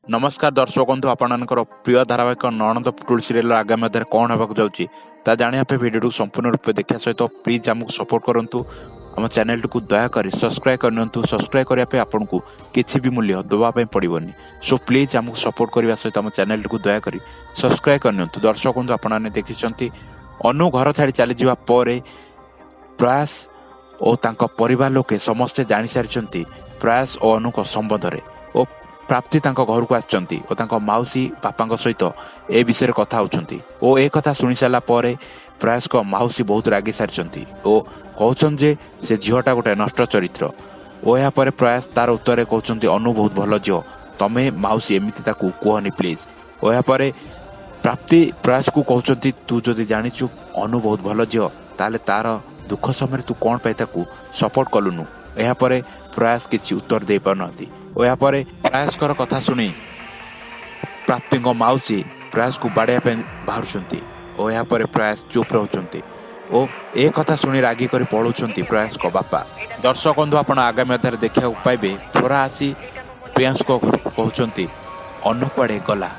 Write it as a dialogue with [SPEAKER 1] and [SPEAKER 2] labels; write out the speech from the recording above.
[SPEAKER 1] नमस्कार दर्शक बंधु आपणकर प्रिय धारावाहिक नणंद पुटुल सीरियल आगामी अध्याय कौन होगा जाऊँगी ता जाना भिडियो संपूर्ण रूप देखा सहित प्लीज आमको सपोर्ट करूँ आम चैनल को दयाकोरी सब्सक्राइब करनी सब्सक्राइब करने आपन को किसी भी मूल्य दवाई पड़ोनी सो प्लीज आमको सपोर्ट करने सहित आम चैनल को दयाकोरी सब्सक्राइब करनी दर्शक बंधु आपने देखी अनु घर छाड़ी चली जावापर प्रयास और तांका परिवार लोके समस्ते जानी सारी प्रयास और अनु संबंध में प्राप्ति तांका घर को आछंती और तांका माउसी बापा सहित ए विषय कथा होचंती ओ ए कथा सुनी सारा पर प्रयास को माउसी बहुत रागी सारी ओ कहउछन जे से झीटा गोटे नष्ट चरित्र ओ या पर प्रयास तार उत्तर कहउछंती अनु बहुत भल झील तमे माउसी एमिति ताकू कहनी प्लीज ओ या पर प्राप्ति प्रयास को कहउछंती तू जदि जानिछु अनु बहुत भल झील ताले तार दुख समय तू कौन पाई ताकू सपोर्ट कलुनु या पर प्रयास किछि उत्तर दे पारनती और यहाँ पर प्रयास कर कथा शुणी प्राप्ति माउसी प्रयास को बाड़े बाहर और यहाँ पर प्रयास चुप रोचंती और ए कथा शुणी रागी कर पढ़ुंट प्रयास को बापा दर्शक बंधु आप आगामी अध्याय देखा पाइबे थोड़ा आसी प्रियांश को कहते अनु कुआड़े गला।